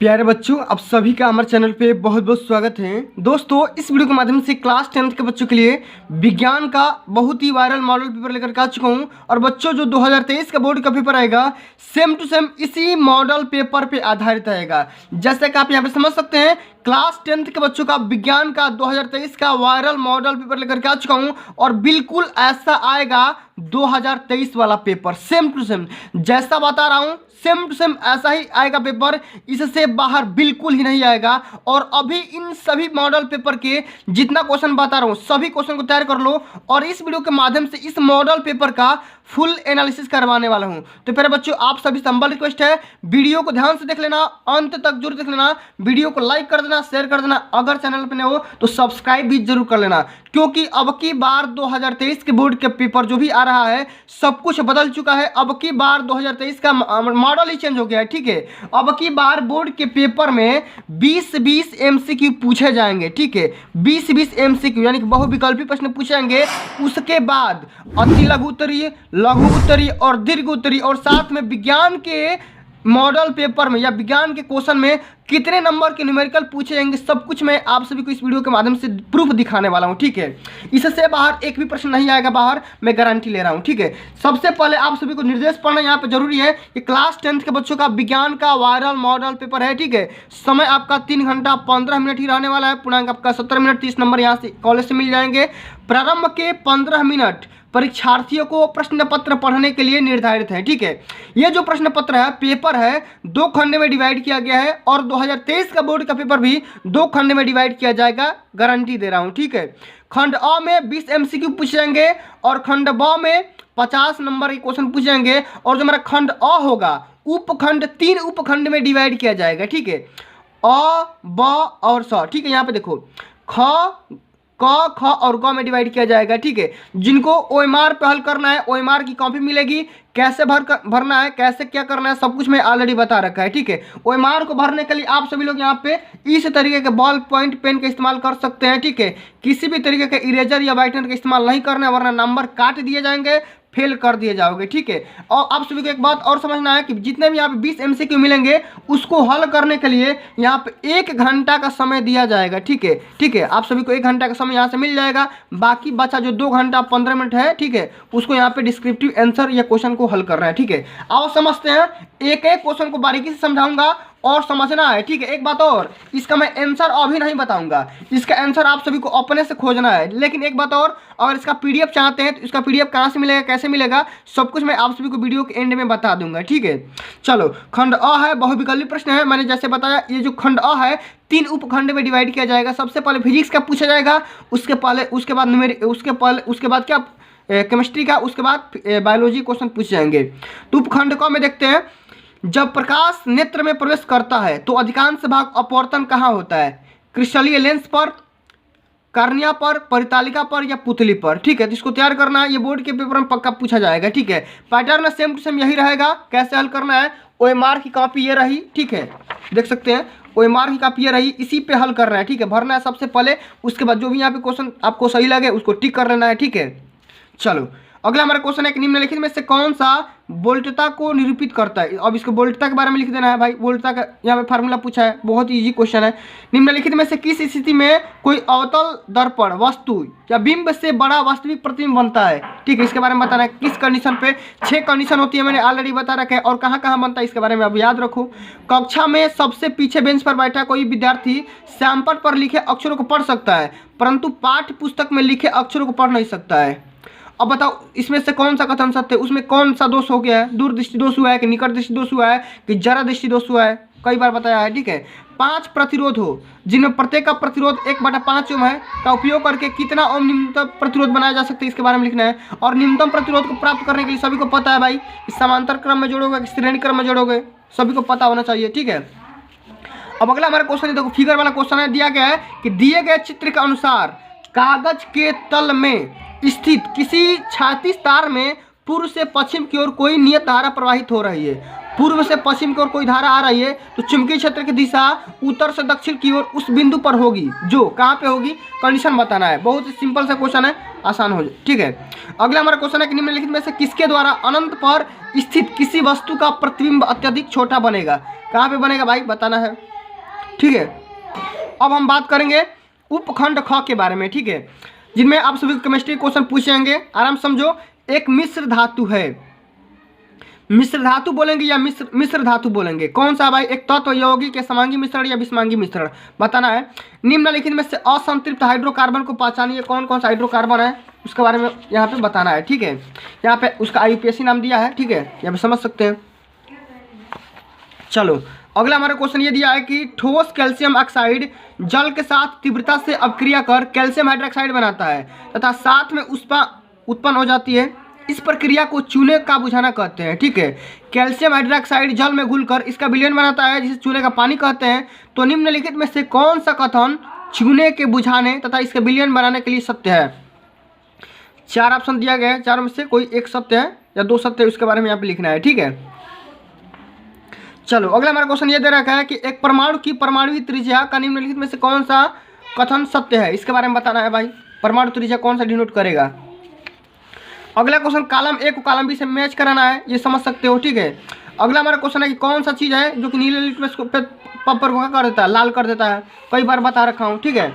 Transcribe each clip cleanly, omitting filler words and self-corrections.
प्यारे बच्चों, आप सभी का हमारे चैनल पे बहुत बहुत स्वागत है। दोस्तों, इस वीडियो के माध्यम से क्लास 10th के बच्चों के लिए विज्ञान का बहुत ही वायरल मॉडल पेपर लेकर के आ चुका हूँ। और बच्चों, जो 2023 का बोर्ड का पेपर आएगा सेम टू सेम इसी मॉडल पेपर पे आधारित आएगा। जैसे कि आप यहाँ पे समझ सकते हैं, क्लास 10th के बच्चों का विज्ञान का 2023 का वायरल मॉडल पेपर लेकर के आ चुका हूँ। और बिल्कुल ऐसा आएगा 2023 वाला पेपर, सेम टू सेम जैसा बता रहा हूँ सेम टू सेम ऐसा ही आएगा पेपर, इससे बाहर बिल्कुल ही नहीं आएगा। और अभी इन सभी मॉडल पेपर के जितना क्वेश्चन बता रहा हूँ सभी क्वेश्चन को तैयार कर लो और इस वीडियो के माध्यम से इस मॉडल पेपर का फुल एनालिसिस करवाने वाला हूं। तो फिर बच्चों, आप सभी से हम्बल रिक्वेस्ट है, वीडियो को ध्यान से देख लेना, अंत तक जरूर देख लेना, वीडियो को लाइक कर देना, शेयर कर देना, अगर चैनल पर नए हो तो सब्सक्राइब भी जरूर कर लेना, क्योंकि अब की बार 2023 के बोर्ड के पेपर जो भी आ रहा है सब कुछ बदल चुका है। अब की बार 2023 का मॉडल ही चेंज हो गया है। ठीक है, अब की बार बोर्ड के पेपर में 20-20 MCQ पूछे जाएंगे। ठीक है, 20-20 MCQ यानी कि बहुविकल्पी प्रश्न पूछेंगे। उसके बाद अति लघु उत्तरीय, लघु उत्तरीय और दीर्घ उत्तरीय, और साथ में विज्ञान के मॉडल पेपर में या विज्ञान के क्वेश्चन में कितने नंबर के न्यूमेरिकल पूछे जाएंगे, सब कुछ मैं आप सभी को इस वीडियो के माध्यम से प्रूफ दिखाने वाला हूं। ठीक है, इससे बाहर एक भी प्रश्न नहीं आएगा बाहर, मैं गारंटी ले रहा हूं। ठीक है, सबसे पहले आप सभी को निर्देश पढ़ना यहाँ पे जरूरी है कि क्लास 10th के बच्चों का विज्ञान का वायरल मॉडल पेपर है। ठीक है, समय आपका 3 घंटा 15 मिनट ही रहने वाला है। पूर्णांक आपका 70 मिनट, 30 नंबर यहाँ से कॉलेज से मिल जाएंगे। प्रारंभ के 15 मिनट परीक्षार्थियों को प्रश्न पत्र पढ़ने के लिए निर्धारित है। ठीक है, ये जो प्रश्न पत्र है, पेपर है, 2 खंड में डिवाइड किया गया है और 2023 का बोर्ड का पेपर भी 2 खंड में डिवाइड किया जाएगा, गारंटी दे रहा हूं। ठीक है, खंड अ में 20 MCQ पूछेंगे और खंड ब में 50 नंबर के क्वेश्चन पूछेंगे। और जो हमारा खंड अ होगा, उपखंड 3 उपखंड में डिवाइड किया जाएगा। ठीक है, अ, ब और स। ठीक है, यहाँ पे देखो, ख, क, ख और ग में डिवाइड किया जाएगा। ठीक है, जिनको OMR पे हल करना है, OMR की कॉपी मिलेगी, कैसे भरना है, कैसे क्या करना है, सब कुछ मैं ऑलरेडी बता रखा है। ठीक है, OMR को भरने के लिए आप सभी लोग यहाँ पे इस तरीके के बॉल पॉइंट पेन का इस्तेमाल कर सकते हैं। ठीक है, किसी भी तरीके के इरेजर या व्हाइटनर का इस्तेमाल नहीं करना है, वरना नंबर काट दिए जाएंगे, फेल कर दिए जाओगे। ठीक है, और आप सभी को एक बात और समझना है कि जितने भी यहाँ पे 20 MCQ मिलेंगे उसको हल करने के लिए यहाँ पे 1 घंटा का समय दिया जाएगा। ठीक है, आप सभी को 1 घंटा का समय यहाँ से मिल जाएगा। बाकी बचा जो 2 घंटा 15 मिनट है, ठीक है, उसको यहाँ पे डिस्क्रिप्टिव आंसर या क्वेश्चन को हल करना है। ठीक है, आओ समझते हैं, एक एक क्वेश्चन को बारीकी से समझाऊंगा और समझना है। ठीक है, एक बात और, इसका मैं आंसर अभी नहीं बताऊंगा, इसका आंसर आप सभी को अपने से खोजना है। लेकिन एक बात और, अगर इसका PDF चाहते हैं तो इसका PDF कहाँ से मिलेगा, कैसे मिलेगा, सब कुछ मैं आप सभी को वीडियो के एंड में बता दूंगा। ठीक है, चलो, खंड अ है, बहुविकल्पी प्रश्न है। मैंने जैसे बताया, ये जो खंड अ है 3 उपखंड में डिवाइड किया जाएगा। सबसे पहले फिजिक्स का पूछा जाएगा, उसके बाद क्या, केमिस्ट्री का, उसके बाद बायोलॉजी क्वेश्चन पूछे जाएंगे। तो उपखंड क में देखते हैं, जब प्रकाश नेत्र में प्रवेश करता है तो अधिकांश भाग अपवर्तन कहाँ होता है, क्रिस्टलीय लेंस पर, कार्निया पर, परितालिका पर या पुतली पर। ठीक है, तो इसको तैयार करना है, ये बोर्ड के पेपर में पक्का पूछा जाएगा। ठीक है, पैटर्न सेम टू सेम यही रहेगा। कैसे हल करना है, OMR की कॉपी ये रही। ठीक है, देख सकते हैं, OMR की कॉपी ये रही, इसी पे हल करना है। ठीक है, भरना है सबसे पहले, उसके बाद जो भी यहाँ पे क्वेश्चन आपको सही लगे उसको टिक कर लेना है। ठीक है, चलो, अगला हमारा क्वेश्चन है कि निम्नलिखित में से कौन सा वोल्टता को निरूपित करता है। अब इसको वोल्टता के बारे में लिख देना है भाई, वोल्टता का यहाँ पे फार्मूला पूछा है, बहुत इजी क्वेश्चन है। निम्नलिखित में से किस स्थिति में कोई अवतल दर्पण वस्तु या बिंब से बड़ा वास्तविक प्रतिबिंब बनता है। ठीक है, इसके बारे में बताना है, किस कंडीशन पे। 6 कंडीशन होती है, मैंने ऑलरेडी बता रखा है, और कहाँ कहाँ बनता है इसके बारे में अब याद रखो। कक्षा में सबसे पीछे बेंच पर बैठा कोई विद्यार्थी सैंपल पर लिखे अक्षरों को पढ़ सकता है, परंतु पाठ्य पुस्तक में लिखे अक्षरों को पढ़ नहीं सकता है। अब बताओ, इसमें से कौन सा कथन सत्य है, उसमें कौन सा दोष हो गया है, दूरदृष्टि दोष हुआ है कि निकट दृष्टि दोष हुआ है कि जरा दृष्टि दोष हुआ है, कई बार बताया है। ठीक है, 5 प्रतिरोध हो, जिनमें प्रत्येक का प्रतिरोध 1/5 ओम है, का उपयोग करके कितना ओम न्यूनतम प्रतिरोध बनाया जा सकता है, इसके बारे में लिखना है। और न्यूनतम प्रतिरोध को प्राप्त करने के लिए सभी को पता है भाई, समांतर क्रम में जोड़ोगे कि श्रेणी क्रम में जोड़ोगे, सभी को पता होना चाहिए। ठीक है, अब अगला हमारा क्वेश्चन है, देखो फिगर वाला क्वेश्चन है, दिया गया है कि दिए गए चित्र के अनुसार कागज के तल में स्थित किसी क्षैतिज तार में पूर्व से पश्चिम की ओर कोई नियत धारा प्रवाहित हो रही है। पूर्व से पश्चिम की ओर कोई धारा आ रही है, तो चुंबकीय क्षेत्र की दिशा उत्तर से दक्षिण की ओर उस बिंदु पर होगी, जो कहाँ पे होगी, कंडीशन बताना है। बहुत ही सिंपल सा क्वेश्चन है, आसान हो जाए। ठीक है, अगला हमारा क्वेश्चन है कि निम्नलिखित में से किसके द्वारा अनंत पर स्थित किसी वस्तु का प्रतिबिंब अत्यधिक छोटा बनेगा। कहाँ पे बनेगा भाई, बताना है। ठीक है। अब हम बात करेंगे उपखंड ख के बारे में, ठीक है, जिनमें आप सभी केमिस्ट्री क्वेश्चन पूछेंगे। आराम समझो। एक मिश्र धातु है, मिश्र धातु बोलेंगे या मिश्र धातु बोलेंगे, कौन सा भाई? एक तत्व यौगिक के समांगी मिश्रण या विषमांगी मिश्रण बताना है। निम्नलिखित में से असंतृप्त हाइड्रोकार्बन को पहचानिए, कौन कौन सा हाइड्रोकार्बन है उसके बारे में यहाँ पे बताना है, ठीक है। यहाँ पे उसका IUPAC नाम दिया है, ठीक है, यहाँ पे समझ सकते हैं। चलो अगला हमारा क्वेश्चन ये दिया है कि ठोस कैल्शियम ऑक्साइड जल के साथ तीव्रता से अपक्रिया कर कैल्शियम हाइड्रोक्साइड बनाता है तथा साथ में उष्मा उत्पन्न हो जाती है। इस प्रक्रिया को चूने का बुझाना कहते हैं, ठीक है। कैल्शियम हाइड्रोक्साइड जल में घुलकर इसका विलयन बनाता है जिसे चूने का पानी कहते हैं। तो निम्नलिखित में से कौन सा कथन चूने के बुझाने तथा इसके विलयन बनाने के लिए सत्य है? 4 ऑप्शन दिया गया है, 4 में से कोई एक सत्य है या 2 सत्य है, उसके बारे में यहाँ पे लिखना है, ठीक है। चलो अगला हमारा क्वेश्चन ये दे रखा है कि एक परमाणु की परमाणु त्रिज्या का निम्नलिखित में से कौन सा कथन सत्य है, इसके बारे में बताना है भाई। परमाणु त्रिज्या कौन सा डिनोट करेगा? अगला क्वेश्चन कॉलम ए को कॉलम बी से मैच कराना है, ये समझ सकते हो, ठीक है। अगला हमारा क्वेश्चन है कि कौन सा चीज़ है जो कि नीले लिटमस पेपर को कर देता है, लाल कर देता है। कई बार बता रखा हूँ, ठीक है,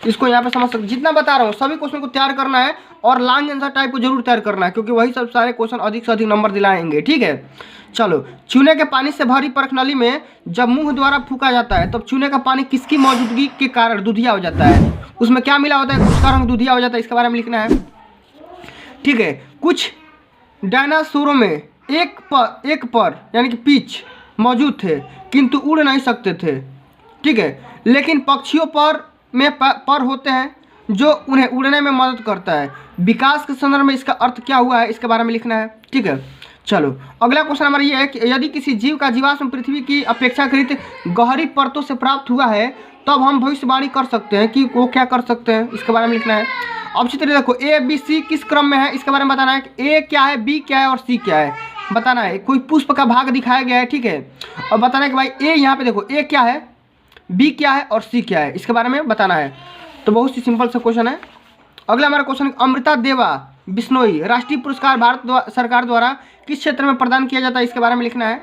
इसको यहाँ पे समझ सकते। जितना बता रहा हूँ सभी क्वेश्चन को तैयार करना है और लॉन्ग आंसर टाइप को जरूर तैयार करना है, क्योंकि वही सब सारे क्वेश्चन अधिक से अधिक नंबर दिलाएंगे, ठीक है। चलो चूने के पानी से भरी परख नली में जब मुंह द्वारा फूका जाता है तब चूने का पानी किसकी मौजूदगी के कारण दूधिया हो जाता है? उसमें क्या मिला होता है उसका रंग दूधिया हो जाता है, इसके बारे में लिखना है, ठीक है। कुछ डायनासोरों में एक पर यानी कि पीछ मौजूद थे किंतु उड़ नहीं सकते थे, ठीक है। लेकिन पक्षियों पर होते हैं जो उन्हें उड़ने में मदद करता है। विकास के संदर्भ में इसका अर्थ क्या हुआ है, इसके बारे में लिखना है, ठीक है। चलो अगला क्वेश्चन हमारा ये है कि यदि किसी जीव का जीवाश्म पृथ्वी की अपेक्षाकृत गहरी परतों से प्राप्त हुआ है तब हम भविष्यवाणी कर सकते हैं कि वो क्या कर सकते हैं, इसके बारे में लिखना है। अब अच्छी तरह देखो A B C किस क्रम में है, इसके बारे में बताना है कि A क्या है, B क्या है और C क्या है बताना है। कोई पुष्प का भाग दिखाया गया है, ठीक है, और बताना है कि भाई A यहाँ पे देखो A क्या है, B क्या है और C क्या है, इसके बारे में बताना है। तो बहुत सी सिंपल सा क्वेश्चन है। अगला हमारा क्वेश्चन, अमृता देवा बिश्नोई राष्ट्रीय पुरस्कार भारत सरकार द्वारा किस क्षेत्र में प्रदान किया जाता है, इसके बारे में लिखना है,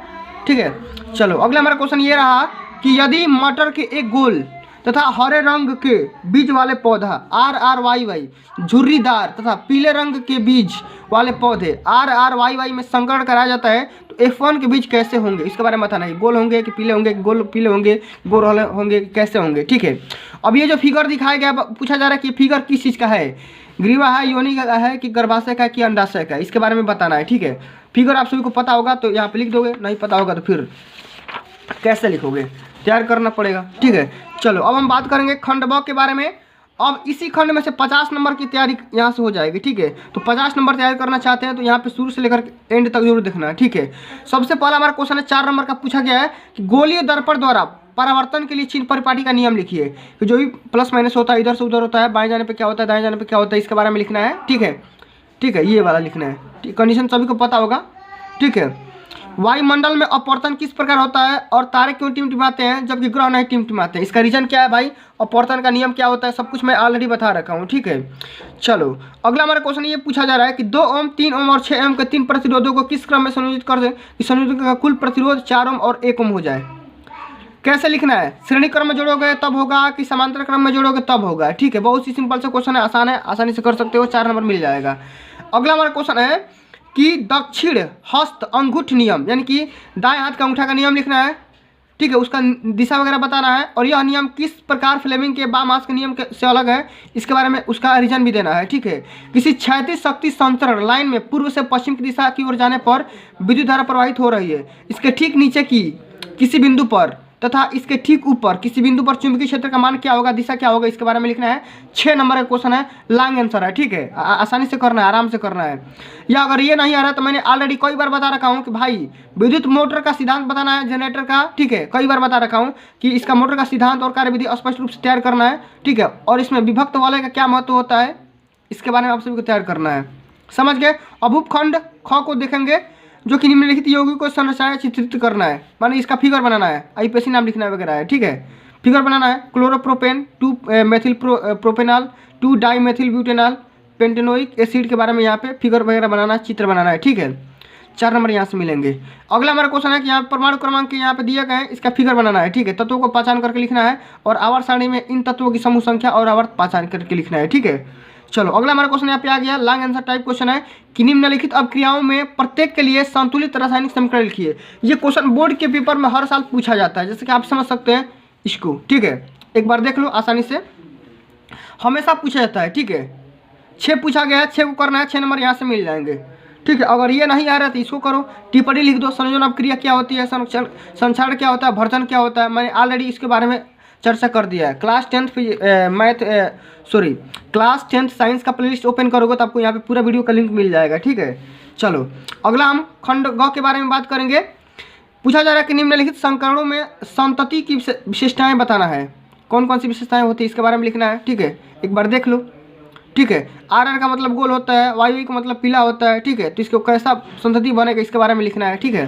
ठीक है। चलो अगला हमारा क्वेश्चन ये रहा कि यदि मटर के एक गोल तथा हरे रंग के बीज वाले पौधा RRYY झुर्रीदार तथा पीले रंग के बीज वाले पौधे RRYY में संकरण कराया जाता है तो F1 के बीज कैसे होंगे, इसके बारे में बताना है। गोल होंगे कि पीले होंगे, गोल पीले होंगे, गोल होंगे, कैसे होंगे, ठीक है। अब ये जो फिगर दिखाया गया पूछा जा रहा है कि फिगर किस चीज़ का है, ग्रीवा है, योनि का है कि गर्भाशय का है कि अंडाशय का है, इसके बारे में बताना है, ठीक है। फिगर आप सभी को पता होगा तो यहाँ पे लिख दोगे, नहीं पता होगा तो फिर कैसे लिखोगे, तैयार करना पड़ेगा, ठीक है। चलो अब हम बात करेंगे खंड ब के बारे में। अब इसी खंड में से 50 नंबर की तैयारी यहाँ से हो जाएगी, ठीक है। तो 50 नंबर तैयार करना चाहते हैं तो यहाँ पे शुरू से लेकर एंड तक जरूर देखना है, ठीक है। सबसे पहला हमारा क्वेश्चन है 4 नंबर का, पूछा गया है कि गोलीय दर्पण द्वारा परावर्तन के लिए चिन्ह परिपाटी का नियम लिखिए। कि जो भी प्लस माइनस होता है इधर से उधर होता है, बाएं जाने पे क्या होता है, दाएं जाने पे क्या होता है, इसके बारे में लिखना है, ठीक है, ठीक है, ये वाला लिखना है। कंडीशन सभी को पता होगा, ठीक है। वायुमंडल में अपवर्तन किस प्रकार होता है और तारे क्यों टिमटिमाते हैं जबकि ग्रह नहीं टिमटिमाते हैं, इसका रीजन क्या है भाई, अपवर्तन का नियम क्या होता है, सब कुछ मैं ऑलरेडी बता रखा हूँ, ठीक है। चलो अगला हमारा क्वेश्चन ये पूछा जा रहा है कि 2 ओम 3 ओम और 6 ओम के 3 प्रतिरोधों को किस क्रम में संयोजित कर दें कि संयोजक का कुल प्रतिरोध 4 ओम और 1 ओम हो जाए। कैसे लिखना है, श्रेणी क्रम में जोड़ोगे तब होगा कि समांतर क्रम में जोड़ोगे तब होगा, ठीक है। बहुत ही सिंपल सा क्वेश्चन है, आसान है, आसानी से कर सकते हो, 4 नंबर मिल जाएगा। अगला हमारा क्वेश्चन है कि दक्षिण हस्त अंगूठ नियम यानी कि दाएं हाथ का अंगूठा का नियम लिखना है, ठीक है, उसका दिशा वगैरह बताना है और यह नियम किस प्रकार फ्लेमिंग के बाम हाथ के नियम से अलग है, इसके बारे में उसका रीजन भी देना है, ठीक है। किसी क्षैतिज शक्ति संचरण लाइन में पूर्व से पश्चिम की दिशा की ओर जाने पर विद्युत धारा प्रवाहित हो रही है, इसके ठीक नीचे की किसी बिंदु पर तथा इसके ठीक ऊपर किसी बिंदु पर चुंबकीय क्षेत्र का मान क्या होगा, दिशा क्या होगा, इसके बारे में लिखना है। 6 नंबर का क्वेश्चन है, लॉन्ग आंसर है, ठीक है, आसानी से करना है, आराम से करना है। या अगर ये नहीं आ रहा तो मैंने ऑलरेडी कई बार बता रखा हूँ कि भाई विद्युत मोटर का सिद्धांत बताना है जनरेटर का, ठीक है, कई बार बता रखा हूँ कि इसका मोटर का सिद्धांत और कार्यविधि स्पष्ट रूप से तैयार करना है, ठीक है। और इसमें विभक्त वाले का क्या महत्व होता है, इसके बारे में आप सभी को तैयार करना है, समझ गए। अब उपखंड ख को देखेंगे जो कि निम्नलिखित यौगिक को संरचना चित्रित करना है, माने इसका फिगर बनाना है, IUPAC नाम लिखना है वगैरह है, ठीक है। फिगर बनाना है, chloropropane 2 methyl propanol 2 di methyl butanol pentanoic acid के बारे में यहाँ पे फिगर वगैरह बनाना है, चित्र बनाना है, ठीक है। 4 नंबर यहाँ से मिलेंगे। अगला हमारा क्वेश्चन है कि यहाँ परमाणु क्रमांक यहाँ पे दिए गए हैं, इसका फिगर बनाना है। ठीक है, तत्वों को पहचान करके लिखना है और आवर्त सारणी में इन तत्वों की समूह संख्या और आवर्त पहचान करके लिखना है। ठीक है, चलो अगला हमारा क्वेश्चन यहाँ पे आ गया, लॉन्ग आंसर टाइप क्वेश्चन है कि निम्नलिखित अभिक्रियाओं में प्रत्येक के लिए संतुलित रासायनिक समीकरण लिखिए। ये क्वेश्चन बोर्ड के पेपर में हर साल पूछा जाता है, जैसे कि आप समझ सकते हैं इसको। ठीक है, एक बार देख लो, आसानी से हमेशा पूछा जाता है। ठीक है, 6 पूछा गया है, 6 को करना है, 6 नंबर यहाँ से मिल जाएंगे। ठीक है, अगर ये नहीं आ रहा तो इसको करो, टिप्पणी लिख दो, संयोजन अभिक्रिया क्या होती है, संक्षारण क्या होता है, भर्जन क्या होता है। मैंने ऑलरेडी इसके बारे में चर्चा कर दिया है। क्लास 10th साइंस का प्लेलिस्ट ओपन करोगे तो आपको यहाँ पे पूरा वीडियो का लिंक मिल जाएगा। ठीक है, चलो अगला हम खंड ग के बारे में बात करेंगे। पूछा जा रहा है कि निम्नलिखित संकरणों में संतति की विशेषताएं बताना है। कौन कौन सी विशेषताएं होती है इसके बारे में लिखना है। ठीक है, एक बार देख लो। ठीक है, आर का मतलब गोल होता है, वायु का मतलब पीला होता है। ठीक है, तो इसको कैसा संतति बनेगा इसके बारे में लिखना है। ठीक है,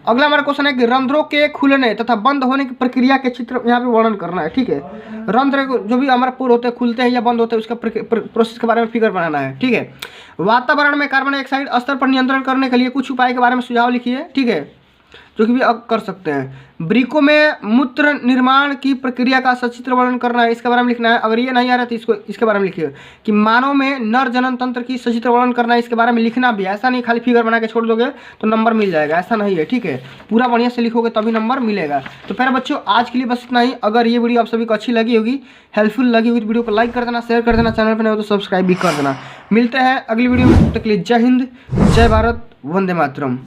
अगला हमारा क्वेश्चन है कि रंध्रों के खुलने तथा बंद होने की प्रक्रिया के चित्र यहाँ पे वर्णन करना है। ठीक है, रंध्र जो भी हमारे पुर होते हैं, खुलते हैं या बंद होते हैं, उसका प्रोसेस के बारे में फिगर बनाना है। ठीक है, वातावरण में कार्बन डाइऑक्साइड स्तर पर नियंत्रण करने के लिए कुछ उपाय के बारे में सुझाव लिखिए। ठीक है, जो कि भी अब कर सकते हैं। वृक्कों में मूत्र निर्माण की प्रक्रिया का सचित्र वर्णन करना है, इसके बारे में लिखना है। अगर ये नहीं आ रहा तो इसके बारे में लिखिए कि मानव में नर जनन तंत्र की सचित्र वर्णन करना है, इसके बारे में लिखना भी। ऐसा नहीं खाली फिगर बना के छोड़ दोगे तो नंबर मिल जाएगा, ऐसा नहीं है। ठीक है, पूरा बढ़िया से लिखोगे तभी नंबर मिलेगा। तो प्यारे बच्चों, आज के लिए बस इतना ही। अगर ये वीडियो आप सभी को अच्छी लगी होगी, हेल्पफुल लगी होगी तो वीडियो को लाइक कर देना, शेयर कर देना, चैनल पर नहीं हो तो सब्सक्राइब भी कर देना। मिलते हैं अगली वीडियो में, तब तक के लिए जय हिंद, जय भारत, वंदे मातरम।